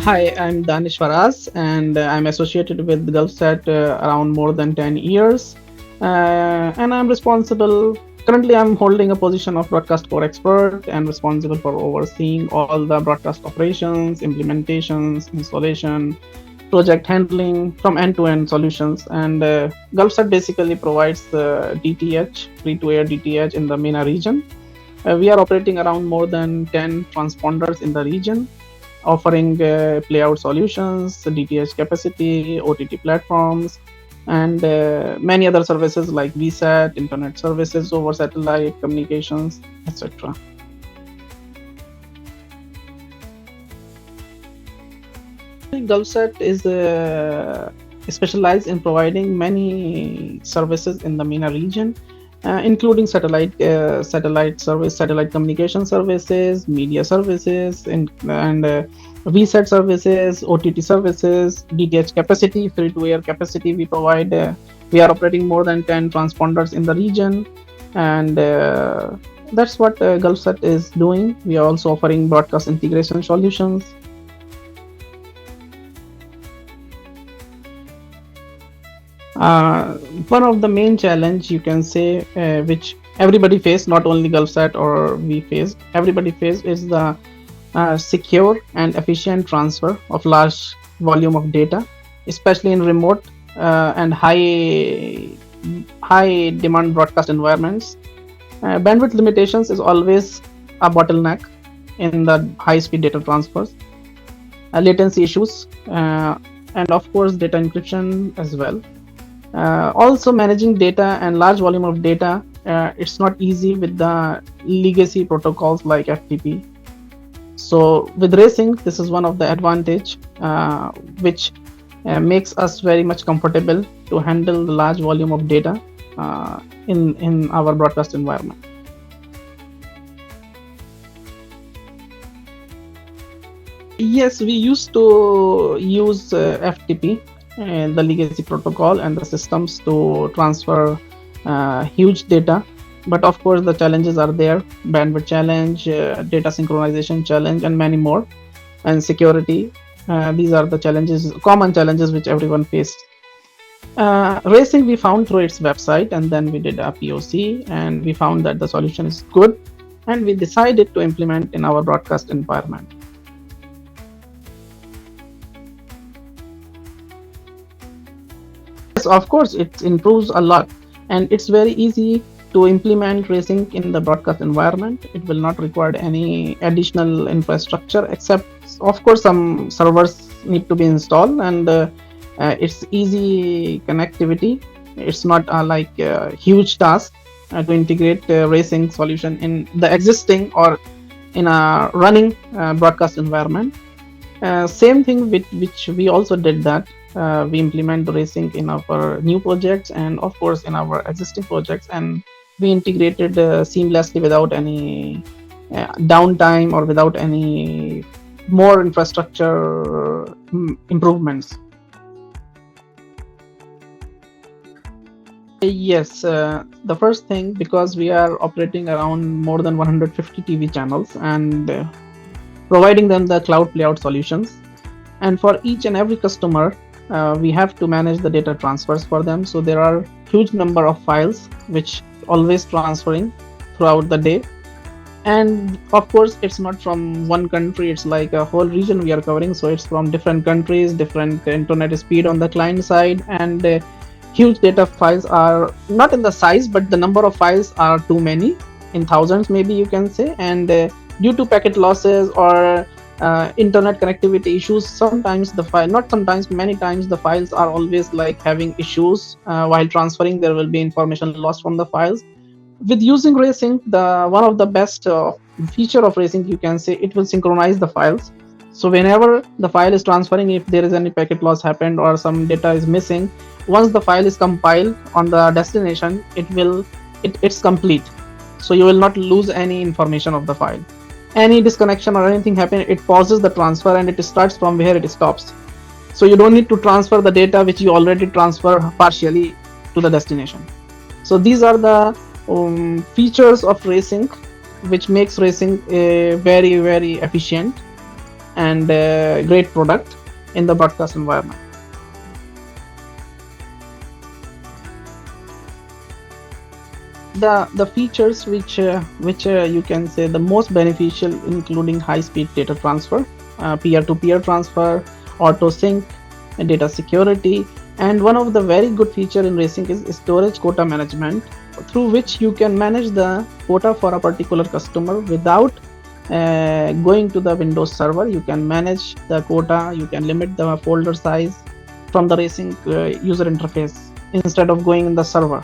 Hi, I'm Danish Faraz, and I'm associated with Gulfsat around more than 10 years. And I'm responsible, currently, I'm holding a position of broadcast core expert and responsible for overseeing all the broadcast operations, implementations, installation, project handling from end to end solutions. And Gulfsat basically provides DTH, free to air DTH in the MENA region. We are operating around more than 10 transponders in the region, offering playout solutions, DTH capacity, OTT platforms, and many other services like VSAT, internet services over satellite communications, etc. Gulfsat is specialized in providing many services in the MENA region, including satellite service, satellite communication services, media services, and VSAT services, OTT services, DTH capacity, free-to-air capacity. We provide. We are operating more than 10 transponders in the region, and that's what Gulfsat is doing. We are also offering broadcast integration solutions. Uh, One of the main challenge you can say, which everybody face, not only Gulfsat or we face, everybody face, is the secure and efficient transfer of large volume of data, especially in remote and high demand broadcast environments. Bandwidth limitations is always a bottleneck in the high speed data transfers, latency issues, and of course data encryption as well. Also, managing data and large volume of data, it's not easy with the legacy protocols like FTP. So with Raysync, this is one of the advantage which makes us very much comfortable to handle the large volume of data in our broadcast environment. Yes, we used to use FTP, the legacy protocol, and the systems to transfer huge data. But of course, the challenges are there: bandwidth challenge, data synchronization challenge, and many more. And security. These are the challenges, common challenges which everyone faced. Racing we found through its website, and then we did a POC, and we found that the solution is good, and we decided to implement in our broadcast environment. Yes, of course, it improves a lot, and it's very easy to implement racing in the broadcast environment. It will not require any additional infrastructure, except, of course, some servers need to be installed, and it's easy connectivity. It's not like a huge task to integrate racing solution in the existing or in a running broadcast environment. Same thing with which we also did that. We implement racing in our new projects and of course in our existing projects, and we integrated seamlessly without any downtime or without any more infrastructure improvements. Yes, the first thing, because we are operating around more than 150 TV channels and providing them the cloud playout solutions. And for each and every customer, we have to manage the data transfers for them. So there are huge number of files which always transferring throughout the day. And of course, it's not from one country, it's like a whole region we are covering. So it's from different countries, different internet speed on the client side, and huge data files are not in the size, but the number of files are too many, in thousands maybe you can say. And due to packet losses or internet connectivity issues, sometimes the file, not sometimes, many times the files are always like having issues while transferring. There will be information lost from the files. With using Raysync, the one of the best feature of Raysync, you can say, it will synchronize the files. So whenever the file is transferring, if there is any packet loss happened or some data is missing, once the file is compiled on the destination, it's complete. So you will not lose any information of the file. Any disconnection or anything happen, it pauses the transfer and it starts from where it stops. So you don't need to transfer the data which you already transfer partially to the destination. So these are the features of Raysync, which makes Raysync very efficient. and great product in the broadcast environment. The features which you can say the most beneficial, including high speed data transfer, peer to peer transfer, auto sync, and data security. And one of the very good feature in Raysync is storage quota management, through which you can manage the quota for a particular customer without going to the Windows server. You can manage the quota, you can limit the folder size from the Raysync user interface instead of going in the server.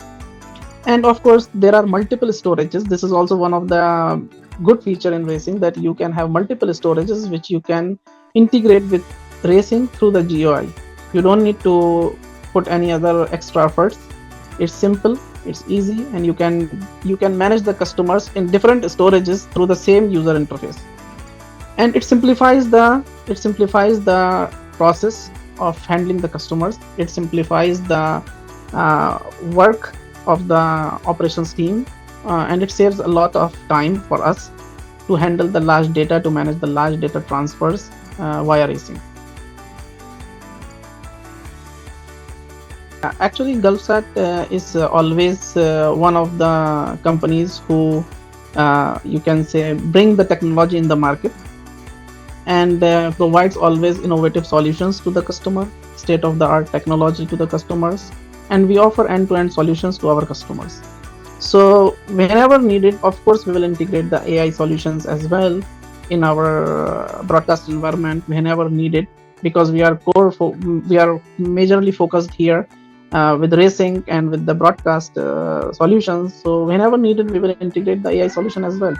And of course there are multiple storages. This is also one of the good feature in Raysync, that you can have multiple storages which you can integrate with Raysync through the GUI. You don't need to put any other extra efforts. It's simple, it's easy, and you can manage the customers in different storages through the same user interface. And it simplifies the process of handling the customers. It simplifies the work of the operations team, and it saves a lot of time for us to handle the large data, to manage the large data transfers via Raysync. Actually, Gulfsat is always one of the companies who you can say bring the technology in the market, and provides always innovative solutions to the customer, state of the art technology to the customers, and we offer end-to-end solutions to our customers. So whenever needed, of course, we will integrate the AI solutions as well in our broadcast environment whenever needed, because we are majorly focused here with Raysync and with the broadcast solutions. So whenever needed, we will integrate the AI solution as well.